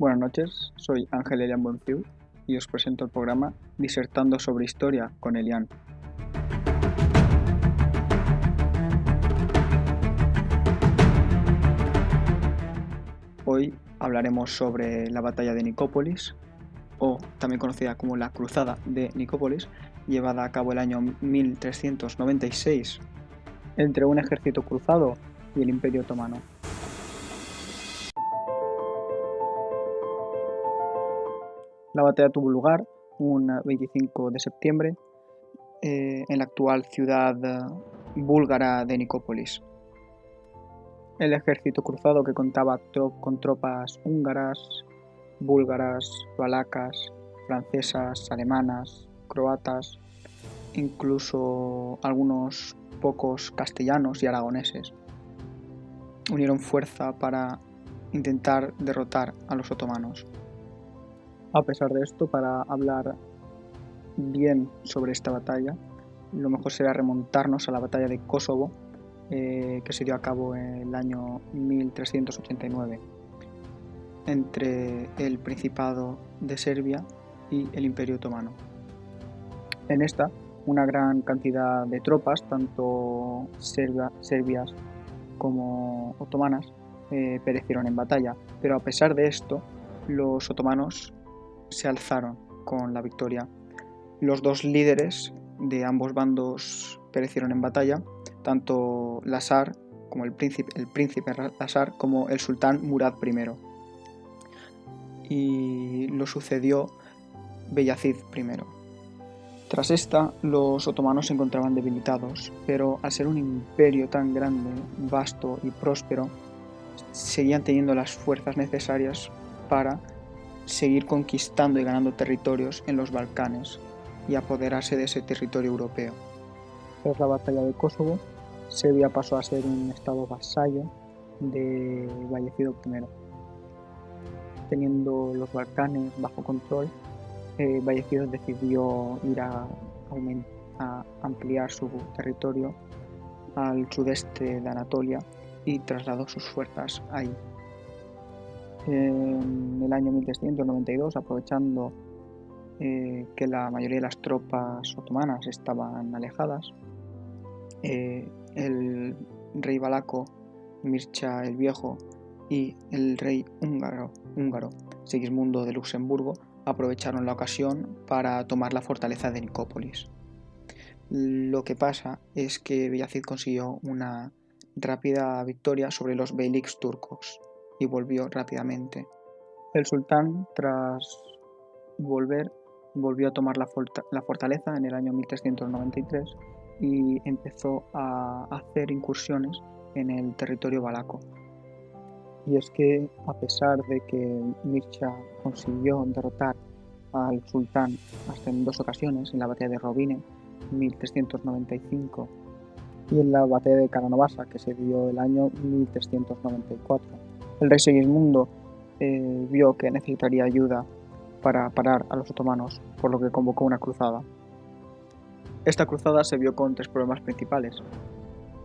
Buenas noches, soy Ángel Elian Bonfiu y os presento el programa Disertando sobre Historia con Elian. Hoy hablaremos sobre la batalla de Nicópolis, o también conocida como la Cruzada de Nicópolis, llevada a cabo el año 1396 entre un ejército cruzado y el Imperio Otomano. La batalla tuvo lugar un 25 de septiembre en la actual ciudad búlgara de Nicópolis. El ejército cruzado, que contaba con tropas húngaras, búlgaras, valacas, francesas, alemanas, croatas, incluso algunos pocos castellanos y aragoneses, unieron fuerza para intentar derrotar a los otomanos. A pesar de esto, para hablar bien sobre esta batalla, lo mejor será remontarnos a la batalla de Kosovo, que se dio a cabo en el año 1389 entre el Principado de Serbia y el Imperio Otomano. En esta, una gran cantidad de tropas, tanto serbias como otomanas, perecieron en batalla, pero a pesar de esto, los otomanos se alzaron con la victoria. Los dos líderes de ambos bandos perecieron en batalla, tanto Lasar como el príncipe Lasar como el sultán Murad I. Y lo sucedió Beyazid I. Tras esta, los otomanos se encontraban debilitados, pero al ser un imperio tan grande, vasto y próspero, seguían teniendo las fuerzas necesarias para seguir conquistando y ganando territorios en los Balcanes y apoderarse de ese territorio europeo. Tras la batalla de Kosovo, Serbia pasó a ser un estado vasallo de Bayezid I. Teniendo los Balcanes bajo control, Bayezid decidió ir a ampliar su territorio al sudeste de Anatolia y trasladó sus fuerzas ahí. En el año 1392, aprovechando que la mayoría de las tropas otomanas estaban alejadas, el rey valaco Mircea el Viejo y el rey húngaro Sigismundo de Luxemburgo aprovecharon la ocasión para tomar la fortaleza de Nicópolis. Lo que pasa es que Beyazid consiguió una rápida victoria sobre los beyliks turcos y volvió rápidamente. El sultán, tras volvió a tomar la fortaleza en el año 1393 y empezó a hacer incursiones en el territorio valaco. Y es que, a pesar de que Mircea consiguió derrotar al sultán hasta en dos ocasiones, en la batalla de Robine, 1395, y en la batalla de Caranovasa, que se dio el año 1394, el rey Sigismundo vio que necesitaría ayuda para parar a los otomanos, por lo que convocó una cruzada. Esta cruzada se vio con tres problemas principales.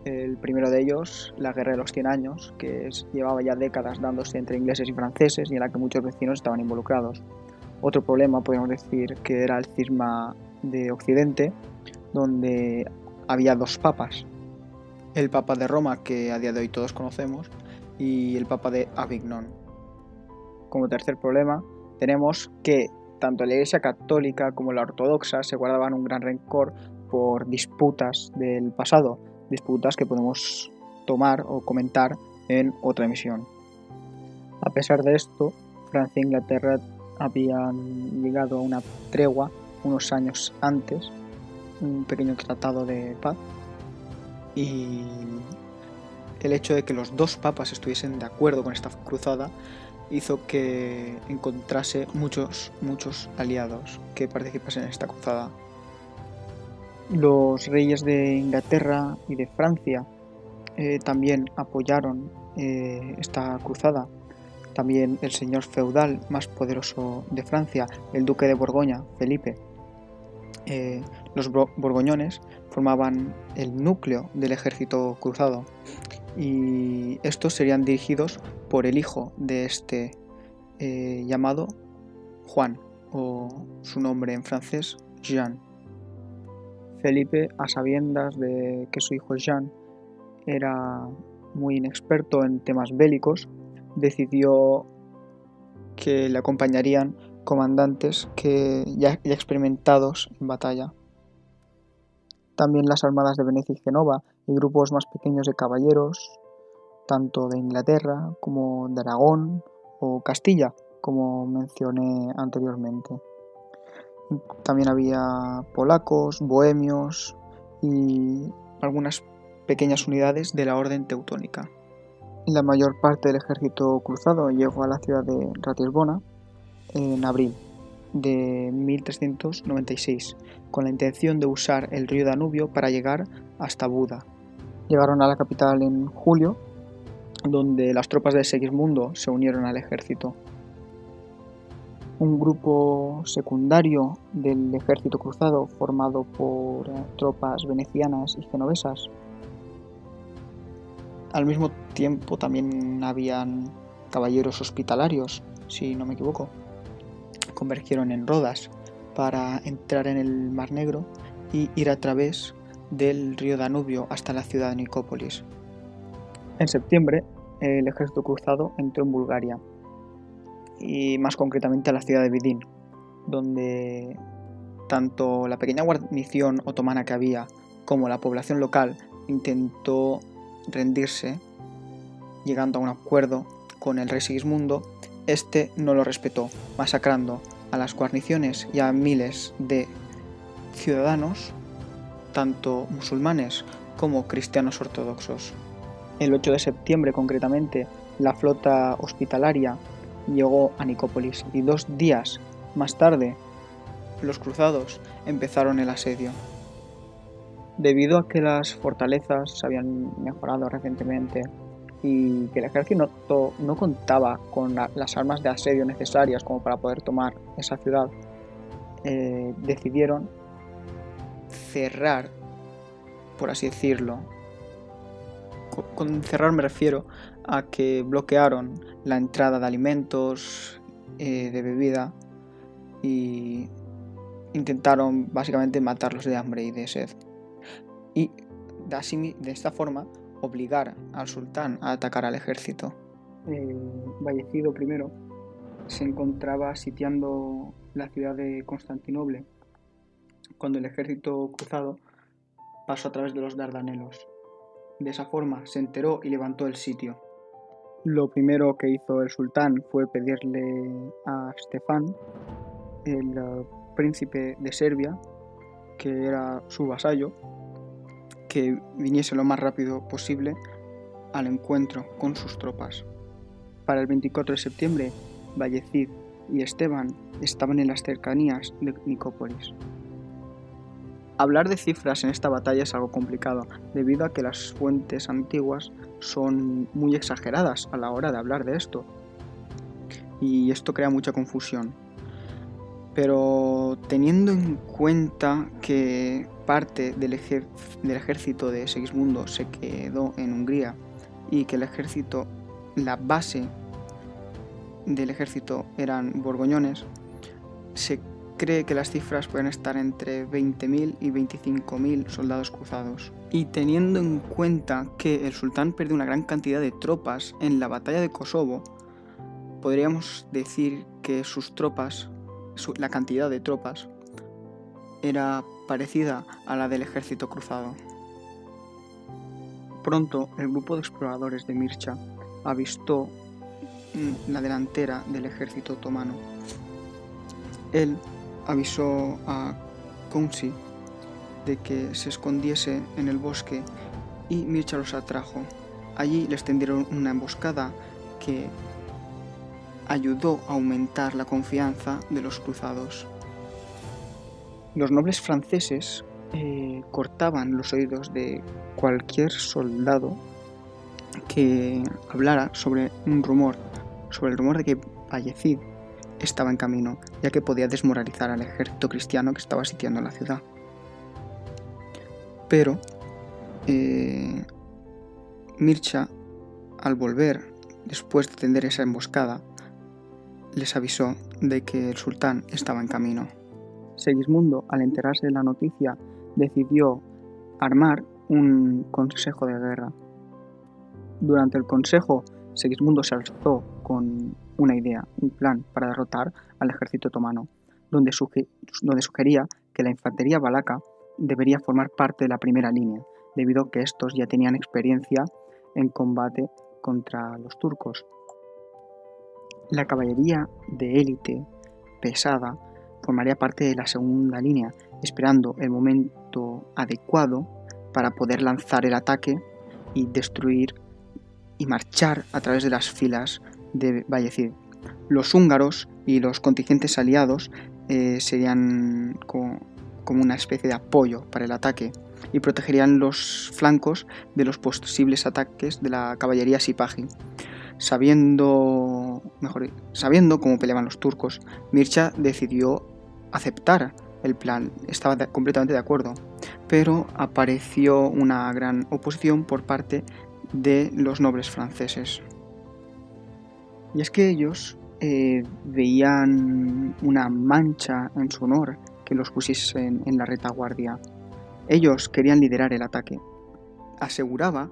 El primero de ellos, la Guerra de los 100 años, que llevaba ya décadas dándose entre ingleses y franceses y en la que muchos vecinos estaban involucrados. Otro problema, podríamos decir, que era el cisma de Occidente, donde había dos papas. El Papa de Roma, que a día de hoy todos conocemos, y el Papa de Avignon. Como tercer problema, tenemos que tanto la Iglesia Católica como la Ortodoxa se guardaban un gran rencor por disputas del pasado, disputas que podemos tomar o comentar en otra emisión. A pesar de esto, Francia e Inglaterra habían llegado a una tregua unos años antes, un pequeño tratado de paz, y el hecho de que los dos papas estuviesen de acuerdo con esta cruzada hizo que encontrase muchos aliados que participasen en esta cruzada. Los reyes de Inglaterra y de Francia también apoyaron esta cruzada. También el señor feudal más poderoso de Francia, el duque de Borgoña, Felipe. Los borgoñones formaban el núcleo del ejército cruzado y estos serían dirigidos por el hijo de este llamado Juan, o su nombre en francés, Jean. Felipe, a sabiendas de que su hijo Jean era muy inexperto en temas bélicos, decidió que le acompañarían comandantes ya experimentados en batalla. También las armadas de Venecia y Génova y grupos más pequeños de caballeros, tanto de Inglaterra como de Aragón o Castilla, como mencioné anteriormente. También había polacos, bohemios y algunas pequeñas unidades de la Orden Teutónica. La mayor parte del ejército cruzado llegó a la ciudad de Ratisbona en abril de 1396, con la intención de usar el río Danubio para llegar hasta Buda. Llegaron a la capital en julio, donde las tropas de Segismundo se unieron al ejército. Un grupo secundario del ejército cruzado, formado por tropas venecianas y genovesas. Al mismo tiempo también habían caballeros hospitalarios, si no me equivoco. Convergieron en Rodas para entrar en el Mar Negro y ir a través del río Danubio hasta la ciudad de Nicópolis. En septiembre, el ejército cruzado entró en Bulgaria, y más concretamente a la ciudad de Vidin, donde tanto la pequeña guarnición otomana que había como la población local intentó rendirse, llegando a un acuerdo con el rey Sigismundo. Este no lo respetó, masacrando a las guarniciones y a miles de ciudadanos, tanto musulmanes como cristianos ortodoxos. El 8 de septiembre, concretamente, la flota hospitalaria llegó a Nicópolis y 2 días más tarde los cruzados empezaron el asedio. Debido a que las fortalezas se habían mejorado recientemente y que el ejército no contaba con las armas de asedio necesarias como para poder tomar esa ciudad, decidieron cerrar, por así decirlo. Con cerrar me refiero a que bloquearon la entrada de alimentos, de bebida, y intentaron básicamente matarlos de hambre y de sed. Y de esta forma obligar al sultán a atacar al ejército. Vallecido I se encontraba sitiando la ciudad de Constantinople cuando el ejército cruzado pasó a través de los Dardanelos. De esa forma se enteró y levantó el sitio. Lo primero que hizo el sultán fue pedirle a Stefan, el príncipe de Serbia, que era su vasallo, que viniese lo más rápido posible al encuentro con sus tropas. Para el 24 de septiembre, Bayezid y Esteban estaban en las cercanías de Nicópolis. Hablar de cifras en esta batalla es algo complicado, debido a que las fuentes antiguas son muy exageradas a la hora de hablar de esto, y esto crea mucha confusión. Pero teniendo en cuenta que parte del ejército de Segismundo se quedó en Hungría y que la base del ejército eran borgoñones, se cree que las cifras pueden estar entre 20.000 y 25.000 soldados cruzados. Y teniendo en cuenta que el sultán perdió una gran cantidad de tropas en la batalla de Kosovo, podríamos decir que sus tropas, la cantidad de tropas, era parecida a la del ejército cruzado. Pronto, el grupo de exploradores de Mircea avistó la delantera del ejército otomano. Él avisó a Kunsi de que se escondiese en el bosque y Mircea los atrajo. Allí les tendieron una emboscada que ayudó a aumentar la confianza de los cruzados. Los nobles franceses cortaban los oídos de cualquier soldado que hablara sobre el rumor de que Bayezid estaba en camino, ya que podía desmoralizar al ejército cristiano que estaba sitiando la ciudad. Pero Mircea, al volver, después de tender esa emboscada, les avisó de que el sultán estaba en camino. Segismundo, al enterarse de la noticia, decidió armar un consejo de guerra. Durante el consejo, Segismundo se alzó con una idea, un plan para derrotar al ejército otomano, donde sugería que la infantería valaca debería formar parte de la primera línea, debido a que estos ya tenían experiencia en combate contra los turcos. La caballería de élite pesada formaría parte de la segunda línea, esperando el momento adecuado para poder lanzar el ataque y destruir y marchar a través de las filas de Bayezid. Los húngaros y los contingentes aliados serían como una especie de apoyo para el ataque y protegerían los flancos de los posibles ataques de la caballería sipahi. Sabiendo cómo peleaban los turcos, Mircea decidió aceptar el plan, estaba completamente de acuerdo, pero apareció una gran oposición por parte de los nobles franceses. Y es que ellos veían una mancha en su honor que los pusiesen en la retaguardia. Ellos querían liderar el ataque. Aseguraba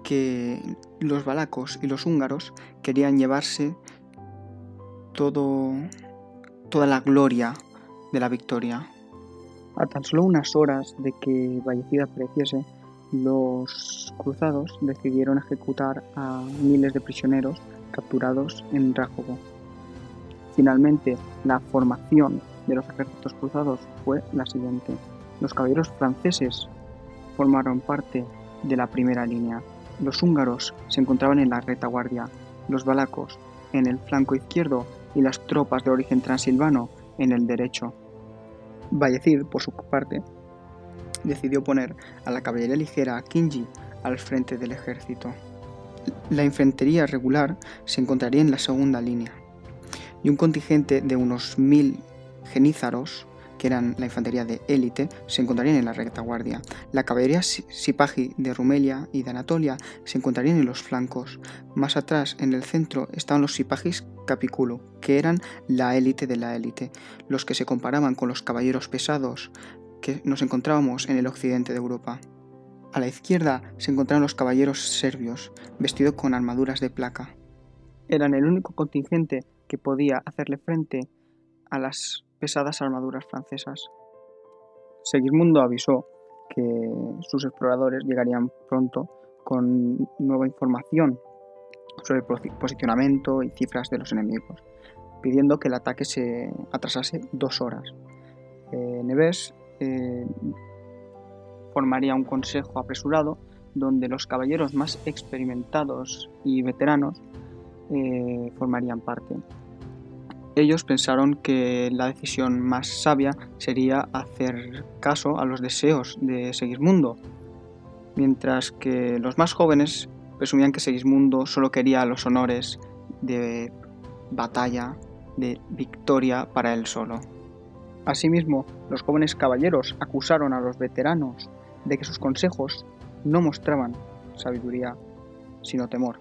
que los valacos y los húngaros querían llevarse toda la gloria de la victoria. A tan solo unas horas de que Bayezid apareciese, los cruzados decidieron ejecutar a miles de prisioneros capturados en Rájovo. Finalmente, la formación de los ejércitos cruzados fue la siguiente. Los caballeros franceses formaron parte de la primera línea. Los húngaros se encontraban en la retaguardia, los valacos en el flanco izquierdo y las tropas de origen transilvano en el derecho. Bayezid, por su parte, decidió poner a la caballería ligera Akinji al frente del ejército. La infantería regular se encontraría en la segunda línea y un contingente de unos 1000 genízaros, que eran la infantería de élite, se encontrarían en la retaguardia. La caballería sipahi de Rumelia y de Anatolia se encontrarían en los flancos. Más atrás, en el centro, estaban los sipahis capiculu, que eran la élite de la élite, los que se comparaban con los caballeros pesados que nos encontrábamos en el occidente de Europa. A la izquierda se encontraban los caballeros serbios, vestidos con armaduras de placa. Eran el único contingente que podía hacerle frente a las pesadas armaduras francesas. Segismundo avisó que sus exploradores llegarían pronto con nueva información sobre el posicionamiento y cifras de los enemigos, pidiendo que el ataque se atrasase 2 horas. Neves formaría un consejo apresurado donde los caballeros más experimentados y veteranos formarían parte. Ellos pensaron que la decisión más sabia sería hacer caso a los deseos de Segismundo, mientras que los más jóvenes presumían que Segismundo solo quería los honores de batalla, de victoria para él solo. Asimismo, los jóvenes caballeros acusaron a los veteranos de que sus consejos no mostraban sabiduría, sino temor.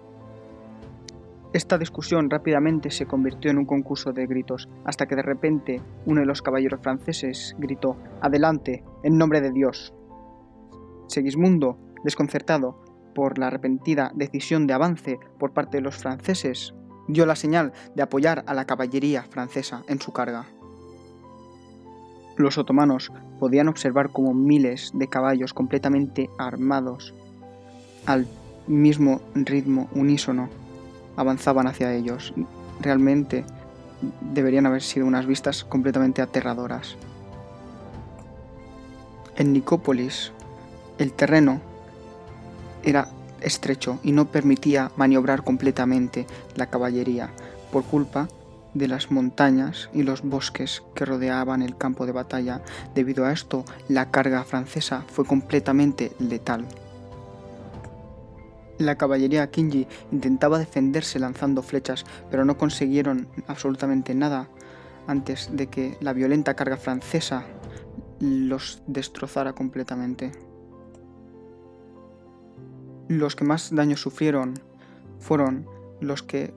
Esta discusión rápidamente se convirtió en un concurso de gritos, hasta que de repente uno de los caballeros franceses gritó: «¡Adelante, en nombre de Dios!». Segismundo, desconcertado por la repentina decisión de avance por parte de los franceses, dio la señal de apoyar a la caballería francesa en su carga. Los otomanos podían observar cómo miles de caballos completamente armados, al mismo ritmo unísono, avanzaban hacia ellos. Realmente deberían haber sido unas vistas completamente aterradoras. En Nicópolis, el terreno era estrecho y no permitía maniobrar completamente la caballería por culpa de las montañas y los bosques que rodeaban el campo de batalla. Debido a esto, la carga francesa fue completamente letal. La caballería Akinji intentaba defenderse lanzando flechas, pero no consiguieron absolutamente nada antes de que la violenta carga francesa los destrozara completamente. Los que más daño sufrieron fueron los que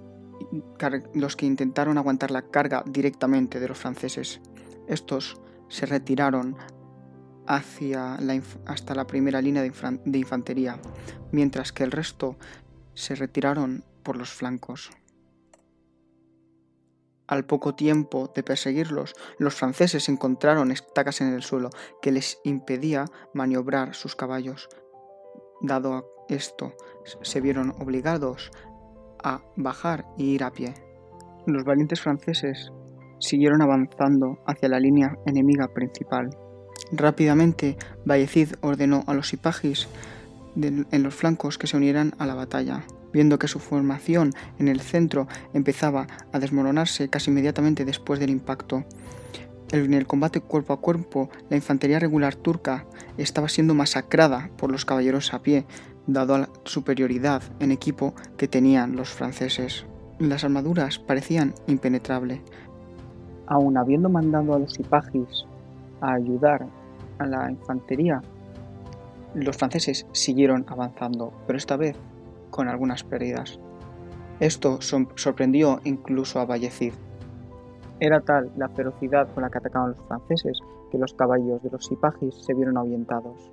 los que intentaron aguantar la carga directamente de los franceses. Estos se retiraron hasta la primera línea de infantería, mientras que el resto se retiraron por los flancos. Al poco tiempo de perseguirlos, los franceses encontraron estacas en el suelo que les impedía maniobrar sus caballos. Dado esto, se vieron obligados a bajar e ir a pie. Los valientes franceses siguieron avanzando hacia la línea enemiga principal. Rápidamente, Bayezid ordenó a los sipahis en los flancos que se unieran a la batalla. Viendo que su formación en el centro empezaba a desmoronarse casi inmediatamente después del impacto. En el combate cuerpo a cuerpo, la infantería regular turca estaba siendo masacrada por los caballeros a pie, dado la superioridad en equipo que tenían los franceses. Las armaduras parecían impenetrables. Aun habiendo mandado a los sipahis a ayudar a la infantería, los franceses siguieron avanzando, pero esta vez con algunas pérdidas. Esto sorprendió incluso a Bayezid. Era tal la ferocidad con la que atacaban los franceses que los caballos de los sipahis se vieron ahuyentados.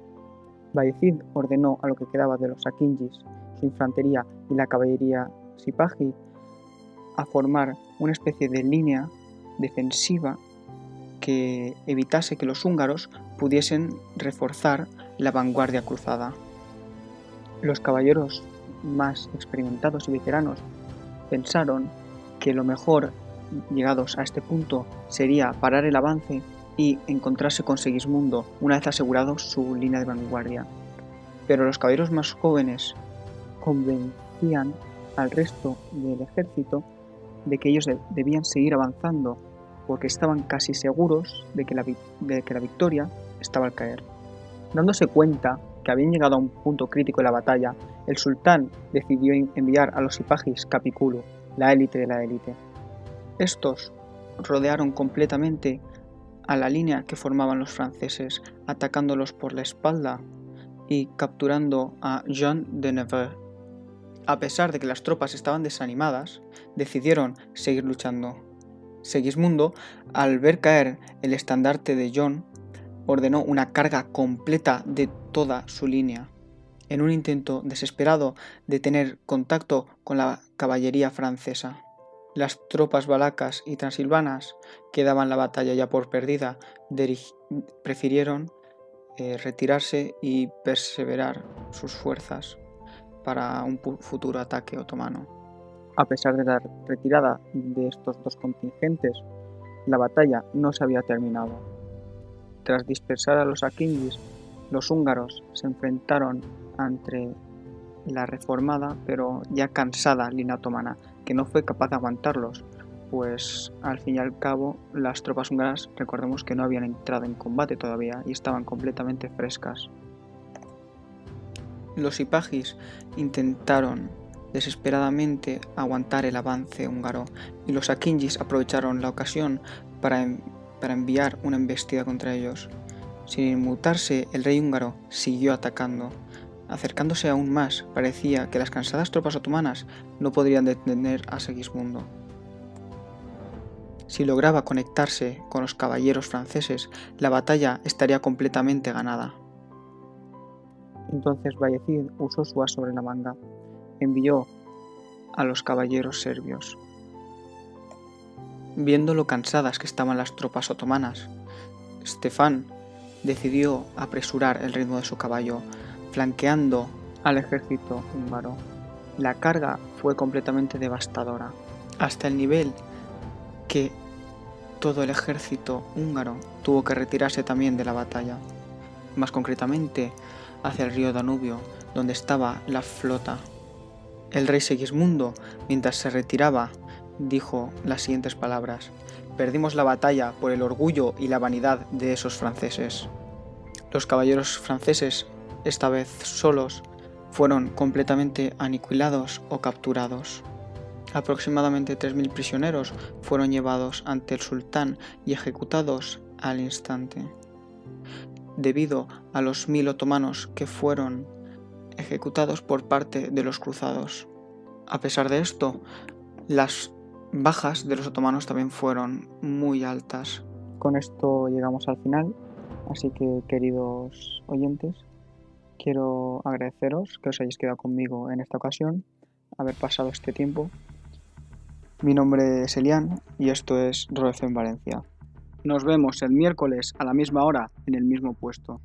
Bayezid ordenó a lo que quedaba de los akinjis, su infantería y la caballería sipahi a formar una especie de línea defensiva que evitase que los húngaros pudiesen reforzar la vanguardia cruzada. Los caballeros más experimentados y veteranos pensaron que lo mejor, llegados a este punto, sería parar el avance y encontrarse con Segismundo una vez asegurado su línea de vanguardia. Pero los caballeros más jóvenes convencían al resto del ejército de que ellos debían seguir avanzando porque estaban casi seguros de que la victoria estaba al caer. Dándose cuenta que habían llegado a un punto crítico de la batalla, el sultán decidió enviar a los sipahis Capiculu, la élite de la élite. Estos rodearon completamente a la línea que formaban los franceses, atacándolos por la espalda y capturando a Jean de Nevers. A pesar de que las tropas estaban desanimadas, decidieron seguir luchando. Segismundo, al ver caer el estandarte de John, ordenó una carga completa de toda su línea, en un intento desesperado de tener contacto con la caballería francesa. Las tropas valacas y transilvanas, que daban la batalla ya por perdida, prefirieron retirarse y perseverar sus fuerzas para un futuro ataque otomano. A pesar de la retirada de estos dos contingentes, la batalla no se había terminado. Tras dispersar a los akinjis, los húngaros se enfrentaron ante la reformada pero ya cansada línea otomana, que no fue capaz de aguantarlos, pues al fin y al cabo las tropas húngaras, recordemos que no habían entrado en combate todavía y estaban completamente frescas. Los sipahis intentaron desesperadamente aguantar el avance húngaro y los akinjis aprovecharon la ocasión para enviar una embestida contra ellos. Sin inmutarse, el rey húngaro siguió atacando. Acercándose aún más, parecía que las cansadas tropas otomanas no podrían detener a Segismundo. Si lograba conectarse con los caballeros franceses, la batalla estaría completamente ganada. Entonces Bayezid usó su as sobre la manga. Envió a los caballeros serbios. Viendo lo cansadas que estaban las tropas otomanas, Stefan decidió apresurar el ritmo de su caballo, flanqueando al ejército húngaro. La carga fue completamente devastadora, hasta el nivel que todo el ejército húngaro tuvo que retirarse también de la batalla, más concretamente hacia el río Danubio, donde estaba la flota. El rey Segismundo, mientras se retiraba, dijo las siguientes palabras: «Perdimos la batalla por el orgullo y la vanidad de esos franceses». Los caballeros franceses, esta vez solos, fueron completamente aniquilados o capturados. Aproximadamente 3.000 prisioneros fueron llevados ante el sultán y ejecutados al instante, debido a los 1.000 otomanos que fueron ejecutados por parte de los cruzados. A pesar de esto, Las bajas de los otomanos también fueron muy altas. Con esto llegamos al final, así que queridos oyentes, quiero agradeceros que os hayáis quedado conmigo en esta ocasión, haber pasado este tiempo. Mi nombre es Elian y esto es Rodez en Valencia. Nos vemos el miércoles a la misma hora en el mismo puesto.